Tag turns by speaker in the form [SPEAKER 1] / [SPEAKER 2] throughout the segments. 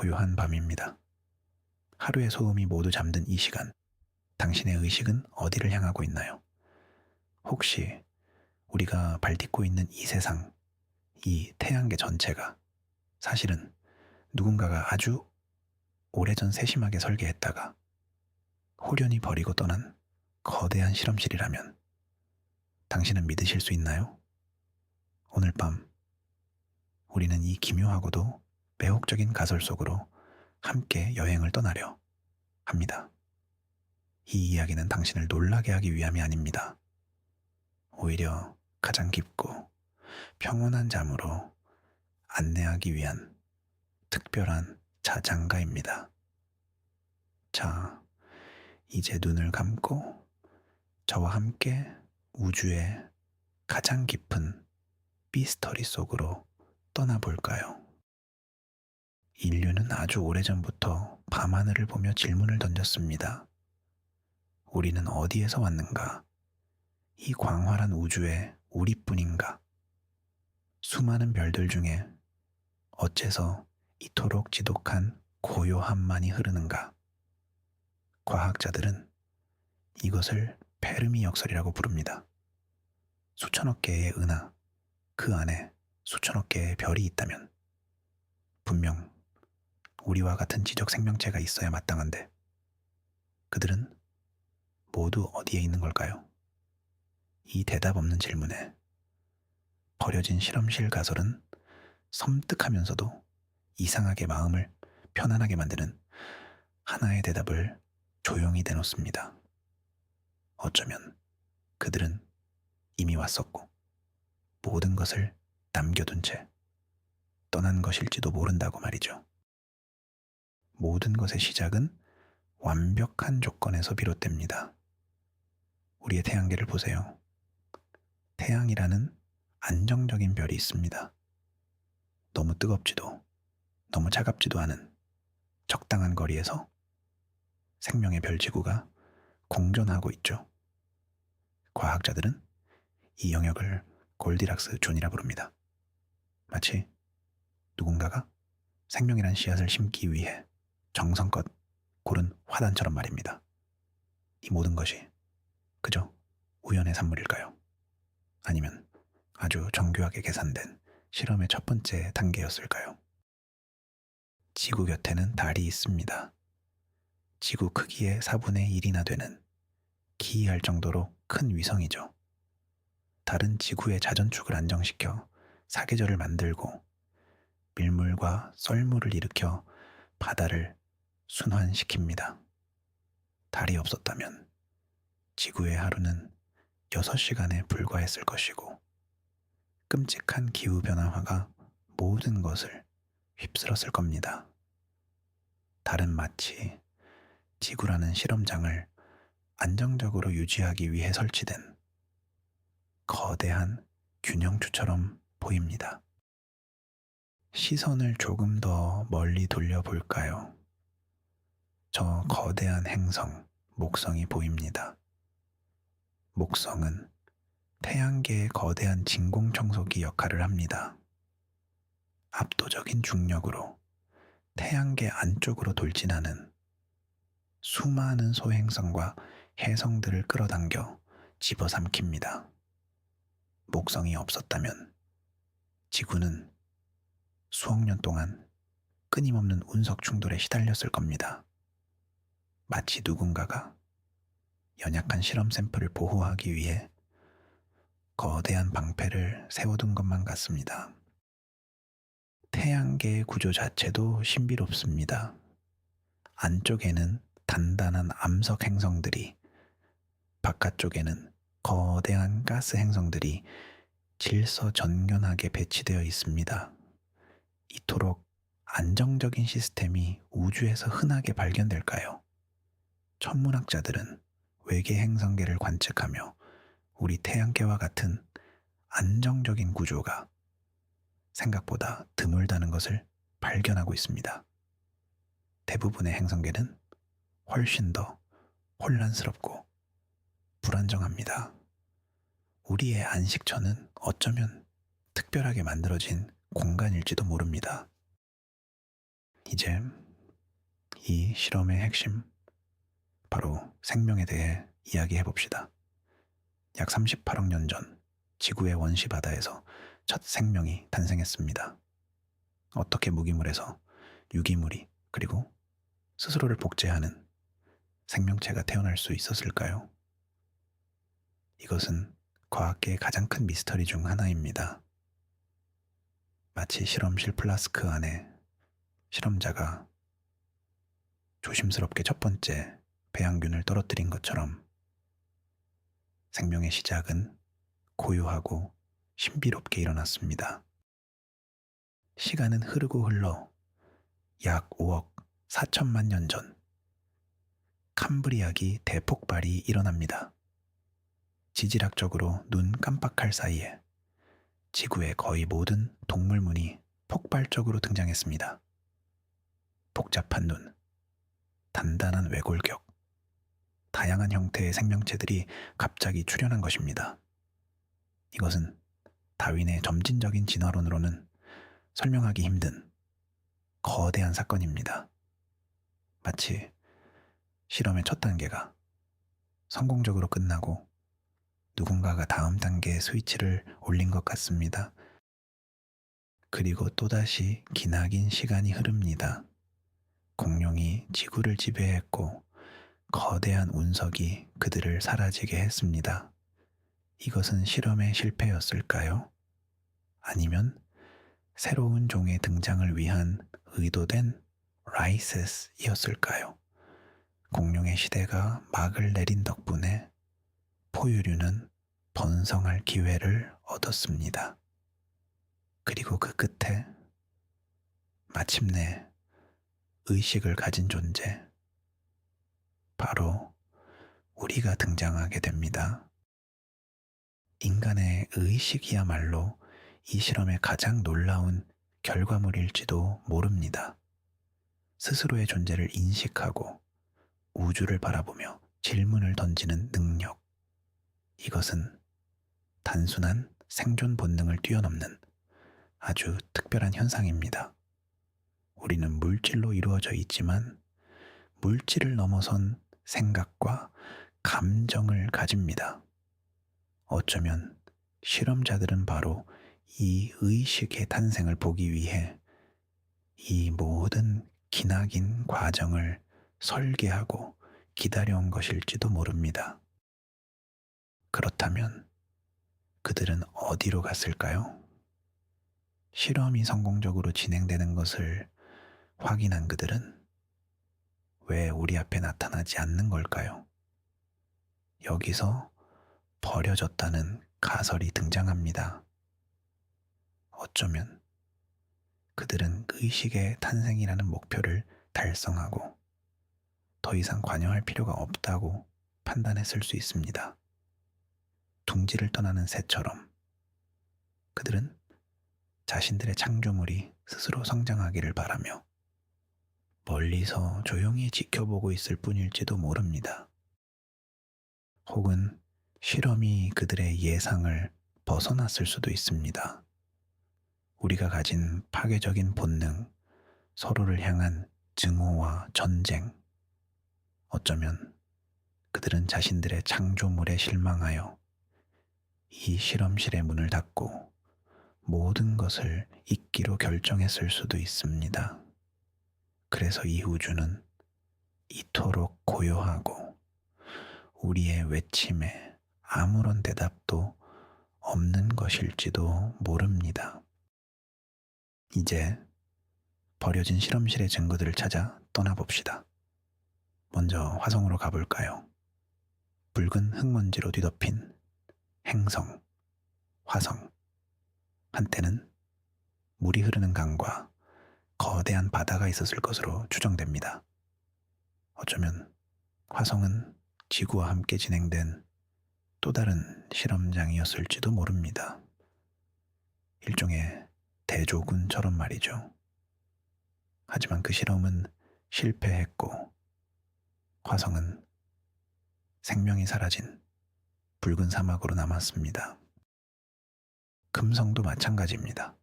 [SPEAKER 1] 고요한 밤입니다. 하루의 소음이 모두 잠든 이 시간, 당신의 의식은 어디를 향하고 있나요? 혹시 우리가 발딛고 있는 이 세상, 이 태양계 전체가 사실은 누군가가 아주 오래전 세심하게 설계했다가 호련히 버리고 떠난 거대한 실험실이라면 당신은 믿으실 수 있나요? 오늘 밤 우리는 이 기묘하고도 매혹적인 가설 속으로 함께 여행을 떠나려 합니다. 이 이야기는 당신을 놀라게 하기 위함이 아닙니다. 오히려 가장 깊고 평온한 잠으로 안내하기 위한 특별한 자장가입니다. 자, 이제 눈을 감고 저와 함께 우주의 가장 깊은 미스터리 속으로 떠나볼까요? 인류는 아주 오래전부터 밤하늘을 보며 질문을 던졌습니다. 우리는 어디에서 왔는가? 이 광활한 우주에 우리뿐인가? 수많은 별들 중에 어째서 이토록 지독한 고요함만이 흐르는가? 과학자들은 이것을 페르미 역설이라고 부릅니다. 수천억 개의 은하, 그 안에 수천억 개의 별이 있다면 분명 우리와 같은 지적 생명체가 있어야 마땅한데 그들은 모두 어디에 있는 걸까요? 이 대답 없는 질문에 버려진 실험실 가설은 섬뜩하면서도 이상하게 마음을 편안하게 만드는 하나의 대답을 조용히 내놓습니다. 어쩌면 그들은 이미 왔었고 모든 것을 남겨둔 채 떠난 것일지도 모른다고 말이죠. 모든 것의 시작은 완벽한 조건에서 비롯됩니다. 우리의 태양계를 보세요. 태양이라는 안정적인 별이 있습니다. 너무 뜨겁지도 너무 차갑지도 않은 적당한 거리에서 생명의 별지구가 공존하고 있죠. 과학자들은 이 영역을 골디락스 존이라 부릅니다. 마치 누군가가 생명이란 씨앗을 심기 위해 정성껏 고른 화단처럼 말입니다. 이 모든 것이 그저 우연의 산물일까요? 아니면 아주 정교하게 계산된 실험의 첫 번째 단계였을까요? 지구 곁에는 달이 있습니다. 지구 크기의 4분의 1이나 되는 기이할 정도로 큰 위성이죠. 달은 지구의 자전축을 안정시켜 사계절을 만들고 밀물과 썰물을 일으켜 바다를 순환시킵니다. 달이 없었다면 지구의 하루는 6시간에 불과했을 것이고 끔찍한 기후변화화가 모든 것을 휩쓸었을 겁니다. 달은 마치 지구라는 실험장을 안정적으로 유지하기 위해 설치된 거대한 균형추처럼 보입니다. 시선을 조금 더 멀리 돌려볼까요? 저 거대한 행성, 목성이 보입니다. 목성은 태양계의 거대한 진공청소기 역할을 합니다. 압도적인 중력으로 태양계 안쪽으로 돌진하는 수많은 소행성과 해성들을 끌어당겨 집어삼킵니다. 목성이 없었다면 지구는 수억 년 동안 끊임없는 운석 충돌에 시달렸을 겁니다. 마치 누군가가 연약한 실험 샘플을 보호하기 위해 거대한 방패를 세워둔 것만 같습니다. 태양계의 구조 자체도 신비롭습니다. 안쪽에는 단단한 암석 행성들이, 바깥쪽에는 거대한 가스 행성들이 질서정연하게 배치되어 있습니다. 이토록 안정적인 시스템이 우주에서 흔하게 발견될까요? 천문학자들은 외계 행성계를 관측하며 우리 태양계와 같은 안정적인 구조가 생각보다 드물다는 것을 발견하고 있습니다. 대부분의 행성계는 훨씬 더 혼란스럽고 불안정합니다. 우리의 안식처는 어쩌면 특별하게 만들어진 공간일지도 모릅니다. 이제 이 실험의 핵심, 바로 생명에 대해 이야기해 봅시다. 약 38억 년 전 지구의 원시 바다에서 첫 생명이 탄생했습니다. 어떻게 무기물에서 유기물이, 그리고 스스로를 복제하는 생명체가 태어날 수 있었을까요? 이것은 과학계의 가장 큰 미스터리 중 하나입니다. 마치 실험실 플라스크 안에 실험자가 조심스럽게 첫 번째 배양균을 떨어뜨린 것처럼 생명의 시작은 고요하고 신비롭게 일어났습니다. 시간은 흐르고 흘러 약 5억 4천만 년 전 캄브리아기 대폭발이 일어납니다. 지질학적으로 눈 깜빡할 사이에 지구의 거의 모든 동물문이 폭발적으로 등장했습니다. 복잡한 눈, 단단한 외골격, 다양한 형태의 생명체들이 갑자기 출현한 것입니다. 이것은 다윈의 점진적인 진화론으로는 설명하기 힘든 거대한 사건입니다. 마치 실험의 첫 단계가 성공적으로 끝나고 누군가가 다음 단계의 스위치를 올린 것 같습니다. 그리고 또다시 기나긴 시간이 흐릅니다. 공룡이 지구를 지배했고 거대한 운석이 그들을 사라지게 했습니다. 이것은 실험의 실패였을까요? 아니면 새로운 종의 등장을 위한 의도된 라이세스이었을까요? 공룡의 시대가 막을 내린 덕분에 포유류는 번성할 기회를 얻었습니다. 그리고 그 끝에 마침내 의식을 가진 존재, 바로 우리가 등장하게 됩니다. 인간의 의식이야말로 이 실험의 가장 놀라운 결과물일지도 모릅니다. 스스로의 존재를 인식하고 우주를 바라보며 질문을 던지는 능력. 이것은 단순한 생존 본능을 뛰어넘는 아주 특별한 현상입니다. 우리는 물질로 이루어져 있지만 물질을 넘어선 생각과 감정을 가집니다. 어쩌면 실험자들은 바로 이 의식의 탄생을 보기 위해 이 모든 기나긴 과정을 설계하고 기다려온 것일지도 모릅니다. 그렇다면 그들은 어디로 갔을까요? 실험이 성공적으로 진행되는 것을 확인한 그들은 왜 우리 앞에 나타나지 않는 걸까요? 여기서 버려졌다는 가설이 등장합니다. 어쩌면 그들은 의식의 탄생이라는 목표를 달성하고 더 이상 관여할 필요가 없다고 판단했을 수 있습니다. 둥지를 떠나는 새처럼 그들은 자신들의 창조물이 스스로 성장하기를 바라며 멀리서 조용히 지켜보고 있을 뿐일지도 모릅니다. 혹은 실험이 그들의 예상을 벗어났을 수도 있습니다. 우리가 가진 파괴적인 본능, 서로를 향한 증오와 전쟁, 어쩌면 그들은 자신들의 창조물에 실망하여 이 실험실의 문을 닫고 모든 것을 잊기로 결정했을 수도 있습니다. 그래서 이 우주는 이토록 고요하고 우리의 외침에 아무런 대답도 없는 것일지도 모릅니다. 이제 버려진 실험실의 증거들을 찾아 떠나봅시다. 먼저 화성으로 가볼까요? 붉은 흙먼지로 뒤덮인 행성, 화성. 한때는 물이 흐르는 강과 거대한 바다가 있었을 것으로 추정됩니다. 어쩌면 화성은 지구와 함께 진행된 또 다른 실험장이었을지도 모릅니다. 일종의 대조군처럼 말이죠. 하지만 그 실험은 실패했고 화성은 생명이 사라진 붉은 사막으로 남았습니다. 금성도 마찬가지입니다.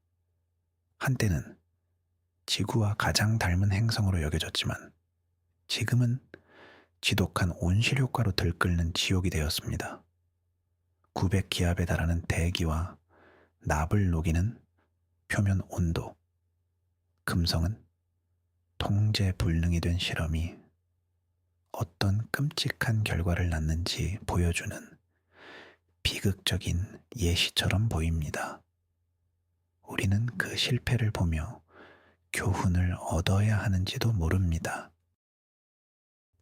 [SPEAKER 1] 한때는 지구와 가장 닮은 행성으로 여겨졌지만 지금은 지독한 온실효과로 들끓는 지옥이 되었습니다. 900기압에 달하는 대기와 납을 녹이는 표면 온도, 금성은 통제 불능이 된 실험이 어떤 끔찍한 결과를 낳는지 보여주는 비극적인 예시처럼 보입니다. 우리는 그 실패를 보며 교훈을 얻어야 하는지도 모릅니다.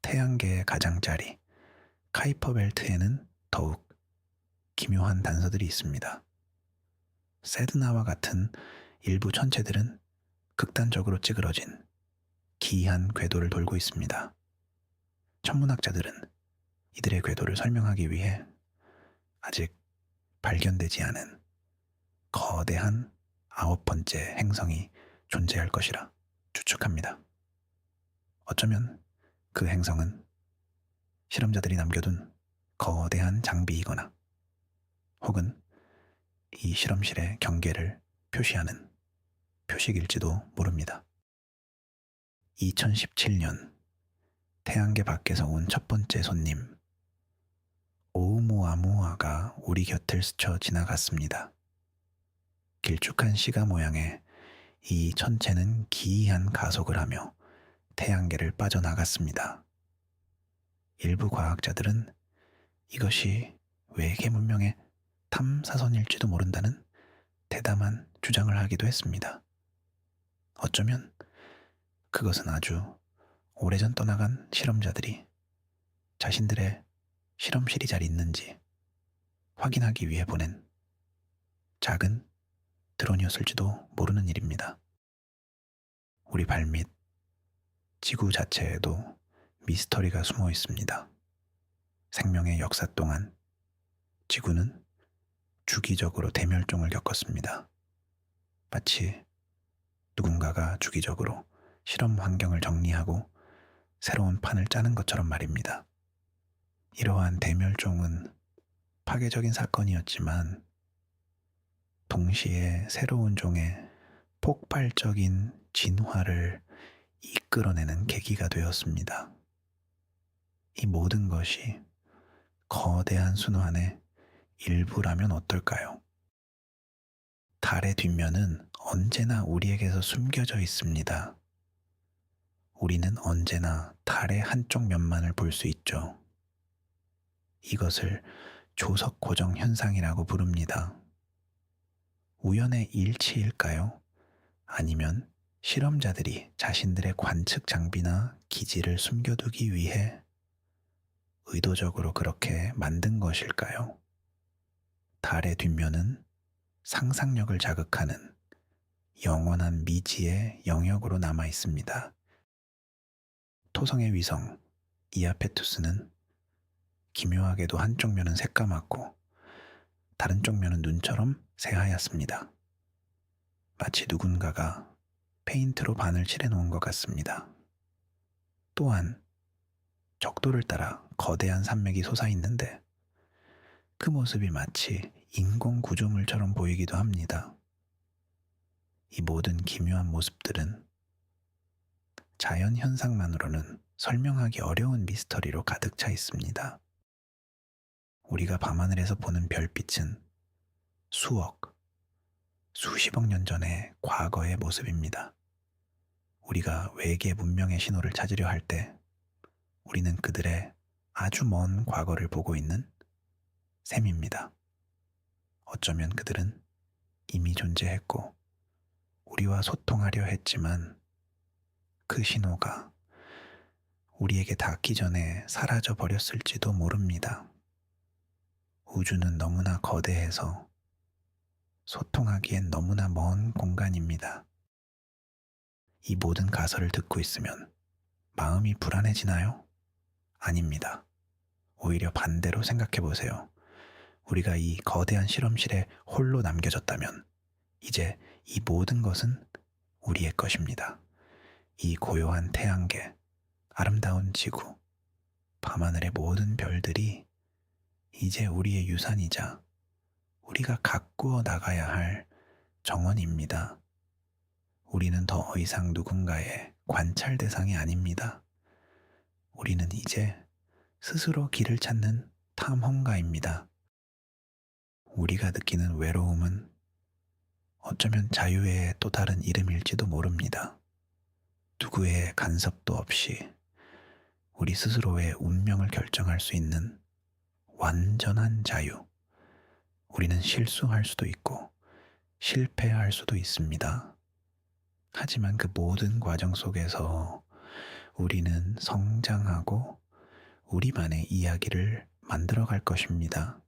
[SPEAKER 1] 태양계의 가장자리 카이퍼 벨트에는 더욱 기묘한 단서들이 있습니다. 세드나와 같은 일부 천체들은 극단적으로 찌그러진 기이한 궤도를 돌고 있습니다. 천문학자들은 이들의 궤도를 설명하기 위해 아직 발견되지 않은 거대한 9번째 행성이 존재할 것이라 추측합니다. 어쩌면 그 행성은 실험자들이 남겨둔 거대한 장비이거나 혹은 이 실험실의 경계를 표시하는 표식일지도 모릅니다. 2017년 태양계 밖에서 온 첫 번째 손님 오umuamua 우리 곁을 스쳐 지나갔습니다. 길쭉한 시가 모양의 이 천체는 기이한 가속을 하며 태양계를 빠져나갔습니다. 일부 과학자들은 이것이 외계 문명의 탐사선일지도 모른다는 대담한 주장을 하기도 했습니다. 어쩌면 그것은 아주 오래전 떠나간 실험자들이 자신들의 실험실이 잘 있는지 확인하기 위해 보낸 작은 드론이었을지도 모르는 일입니다. 우리 발밑 지구 자체에도 미스터리가 숨어 있습니다. 생명의 역사 동안 지구는 주기적으로 대멸종을 겪었습니다. 마치 누군가가 주기적으로 실험 환경을 정리하고 새로운 판을 짜는 것처럼 말입니다. 이러한 대멸종은 파괴적인 사건이었지만 동시에 새로운 종의 폭발적인 진화를 이끌어내는 계기가 되었습니다. 이 모든 것이 거대한 순환의 일부라면 어떨까요? 달의 뒷면은 언제나 우리에게서 숨겨져 있습니다. 우리는 언제나 달의 한쪽 면만을 볼 수 있죠. 이것을 조석 고정 현상이라고 부릅니다. 우연의 일치일까요? 아니면 실험자들이 자신들의 관측 장비나 기지를 숨겨두기 위해 의도적으로 그렇게 만든 것일까요? 달의 뒷면은 상상력을 자극하는 영원한 미지의 영역으로 남아 있습니다. 토성의 위성 이아페투스는 기묘하게도 한쪽 면은 새까맣고 다른 쪽 면은 눈처럼 새하얗습니다. 마치 누군가가 페인트로 반을 칠해놓은 것 같습니다. 또한 적도를 따라 거대한 산맥이 솟아있는데 그 모습이 마치 인공 구조물처럼 보이기도 합니다. 이 모든 기묘한 모습들은 자연 현상만으로는 설명하기 어려운 미스터리로 가득 차 있습니다. 우리가 밤하늘에서 보는 별빛은 수억, 수십억 년 전의 과거의 모습입니다. 우리가 외계 문명의 신호를 찾으려 할 때 우리는 그들의 아주 먼 과거를 보고 있는 셈입니다. 어쩌면 그들은 이미 존재했고 우리와 소통하려 했지만 그 신호가 우리에게 닿기 전에 사라져 버렸을지도 모릅니다. 우주는 너무나 거대해서 소통하기엔 너무나 먼 공간입니다. 이 모든 가설을 듣고 있으면 마음이 불안해지나요? 아닙니다. 오히려 반대로 생각해 보세요. 우리가 이 거대한 실험실에 홀로 남겨졌다면 이제 이 모든 것은 우리의 것입니다. 이 고요한 태양계, 아름다운 지구, 밤하늘의 모든 별들이 이제 우리의 유산이자 우리가 가꾸어 나가야 할 정원입니다. 우리는 더 이상 누군가의 관찰 대상이 아닙니다. 우리는 이제 스스로 길을 찾는 탐험가입니다. 우리가 느끼는 외로움은 어쩌면 자유의 또 다른 이름일지도 모릅니다. 누구의 간섭도 없이 우리 스스로의 운명을 결정할 수 있는 완전한 자유. 우리는 실수할 수도 있고 실패할 수도 있습니다. 하지만 그 모든 과정 속에서 우리는 성장하고 우리만의 이야기를 만들어 갈 것입니다.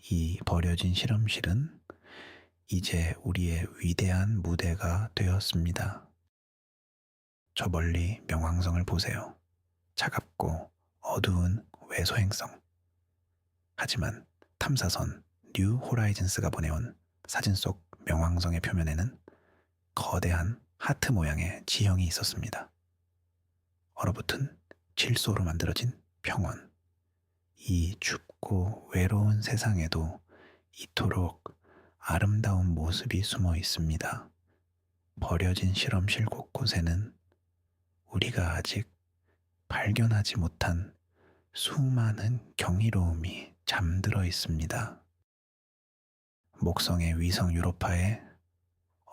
[SPEAKER 1] 이 버려진 실험실은 이제 우리의 위대한 무대가 되었습니다. 저 멀리 명왕성을 보세요. 차갑고 어두운 외소행성. 하지만 탐사선 뉴 호라이즌스가 보내온 사진 속 명왕성의 표면에는 거대한 하트 모양의 지형이 있었습니다. 얼어붙은 질소로 만들어진 평원. 이 춥고 외로운 세상에도 이토록 아름다운 모습이 숨어 있습니다. 버려진 실험실 곳곳에는 우리가 아직 발견하지 못한 수많은 경이로움이 잠들어 있습니다. 목성의 위성 유로파의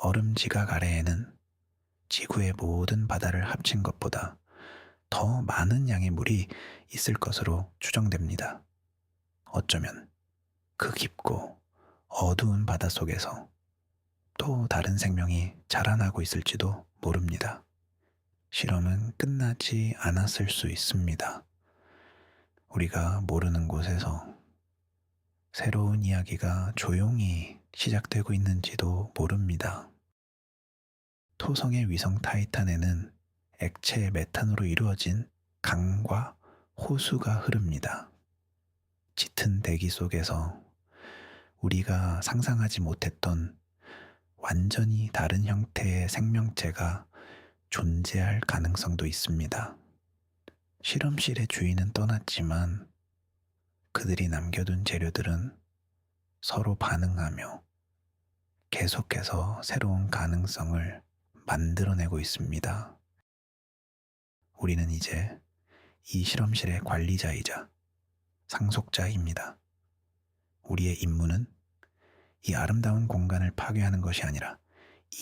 [SPEAKER 1] 얼음 지각 아래에는 지구의 모든 바다를 합친 것보다 더 많은 양의 물이 있을 것으로 추정됩니다. 어쩌면 그 깊고 어두운 바다 속에서 또 다른 생명이 자라나고 있을지도 모릅니다. 실험은 끝나지 않았을 수 있습니다. 우리가 모르는 곳에서 새로운 이야기가 조용히 시작되고 있는지도 모릅니다. 토성의 위성 타이탄에는 액체 메탄으로 이루어진 강과 호수가 흐릅니다. 짙은 대기 속에서 우리가 상상하지 못했던 완전히 다른 형태의 생명체가 존재할 가능성도 있습니다. 실험실의 주인은 떠났지만 그들이 남겨둔 재료들은 서로 반응하며 계속해서 새로운 가능성을 만들어내고 있습니다. 우리는 이제 이 실험실의 관리자이자 상속자입니다. 우리의 임무는 이 아름다운 공간을 파괴하는 것이 아니라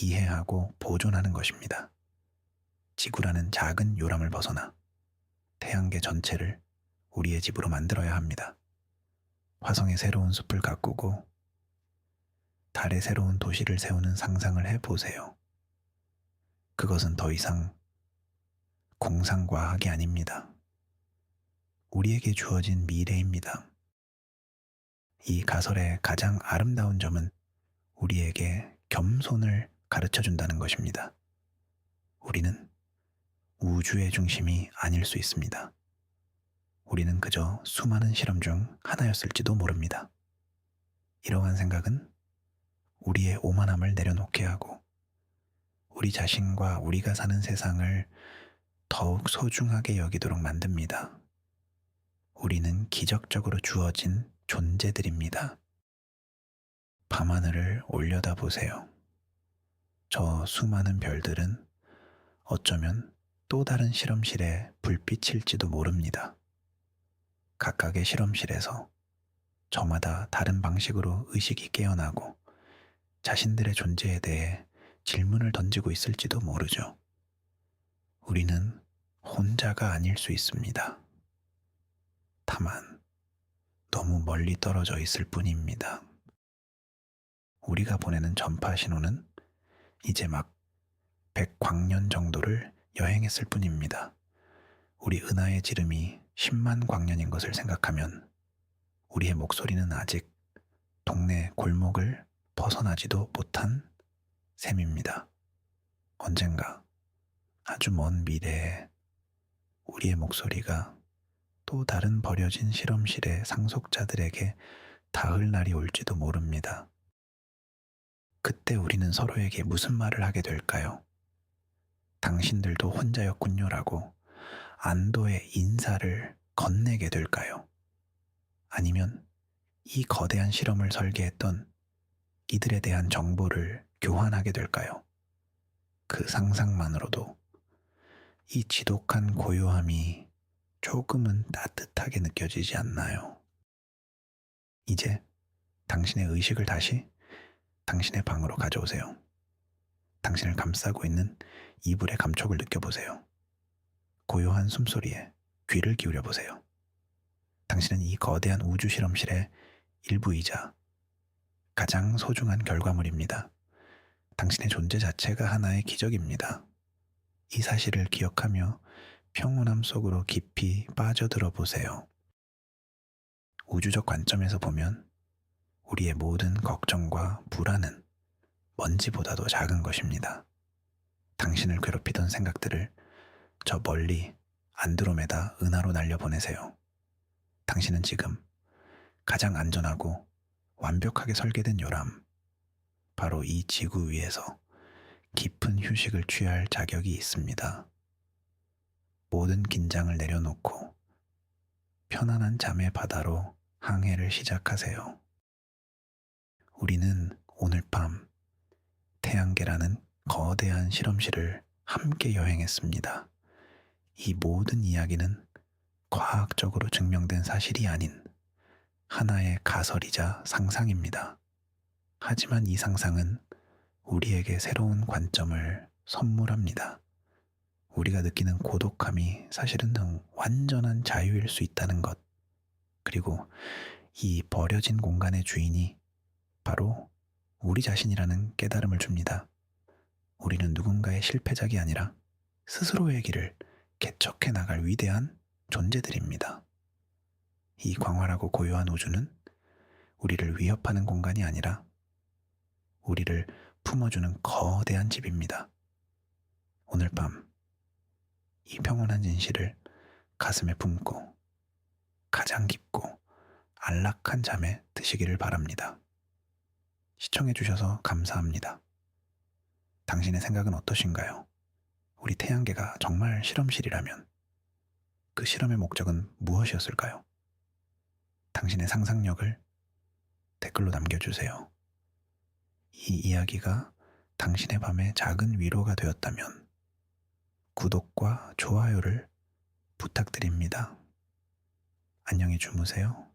[SPEAKER 1] 이해하고 보존하는 것입니다. 지구라는 작은 요람을 벗어나 태양계 전체를 우리의 집으로 만들어야 합니다. 화성의 새로운 숲을 가꾸고 달의 새로운 도시를 세우는 상상을 해보세요. 그것은 더 이상 공상과학이 아닙니다. 우리에게 주어진 미래입니다. 이 가설의 가장 아름다운 점은 우리에게 겸손을 가르쳐 준다는 것입니다. 우리는 우주의 중심이 아닐 수 있습니다. 우리는 그저 수많은 실험 중 하나였을지도 모릅니다. 이러한 생각은 우리의 오만함을 내려놓게 하고 우리 자신과 우리가 사는 세상을 더욱 소중하게 여기도록 만듭니다. 우리는 기적적으로 주어진 존재들입니다. 밤하늘을 올려다보세요. 저 수많은 별들은 어쩌면 또 다른 실험실의 불빛일지도 모릅니다. 각각의 실험실에서 저마다 다른 방식으로 의식이 깨어나고 자신들의 존재에 대해 질문을 던지고 있을지도 모르죠. 우리는 혼자가 아닐 수 있습니다. 다만 너무 멀리 떨어져 있을 뿐입니다. 우리가 보내는 전파 신호는 이제 막 100광년 정도를 여행했을 뿐입니다. 우리 은하의 지름이 10만 광년인 것을 생각하면 우리의 목소리는 아직 동네 골목을 벗어나지도 못한 셈입니다. 언젠가 아주 먼 미래에 우리의 목소리가 또 다른 버려진 실험실의 상속자들에게 닿을 날이 올지도 모릅니다. 그때 우리는 서로에게 무슨 말을 하게 될까요? 당신들도 혼자였군요라고 안도의 인사를 건네게 될까요? 아니면 이 거대한 실험을 설계했던 이들에 대한 정보를 교환하게 될까요? 그 상상만으로도 이 지독한 고요함이 조금은 따뜻하게 느껴지지 않나요? 이제 당신의 의식을 다시 당신의 방으로 가져오세요. 당신을 감싸고 있는 이불의 감촉을 느껴보세요. 고요한 숨소리에 귀를 기울여 보세요. 당신은 이 거대한 우주 실험실의 일부이자 가장 소중한 결과물입니다. 당신의 존재 자체가 하나의 기적입니다. 이 사실을 기억하며 평온함 속으로 깊이 빠져들어 보세요. 우주적 관점에서 보면 우리의 모든 걱정과 불안은 먼지보다도 작은 것입니다. 당신을 괴롭히던 생각들을 저 멀리 안드로메다 은하로 날려보내세요. 당신은 지금 가장 안전하고 완벽하게 설계된 요람, 바로 이 지구 위에서 깊은 휴식을 취할 자격이 있습니다. 모든 긴장을 내려놓고 편안한 잠의 바다로 항해를 시작하세요. 우리는 오늘 밤 태양계라는 거대한 실험실을 함께 여행했습니다. 이 모든 이야기는 과학적으로 증명된 사실이 아닌 하나의 가설이자 상상입니다. 하지만 이 상상은 우리에게 새로운 관점을 선물합니다. 우리가 느끼는 고독함이 사실은 완전한 자유일 수 있다는 것, 그리고 이 버려진 공간의 주인이 바로 우리 자신이라는 깨달음을 줍니다. 우리는 누군가의 실패작이 아니라 스스로의 길을 개척해 나갈 위대한 존재들입니다. 이 광활하고 고요한 우주는 우리를 위협하는 공간이 아니라 우리를 품어주는 거대한 집입니다. 오늘 밤 이 평온한 진실을 가슴에 품고 가장 깊고 안락한 잠에 드시기를 바랍니다. 시청해주셔서 감사합니다. 당신의 생각은 어떠신가요? 우리 태양계가 정말 실험실이라면 그 실험의 목적은 무엇이었을까요? 당신의 상상력을 댓글로 남겨주세요. 이 이야기가 당신의 밤에 작은 위로가 되었다면 구독과 좋아요를 부탁드립니다. 안녕히 주무세요.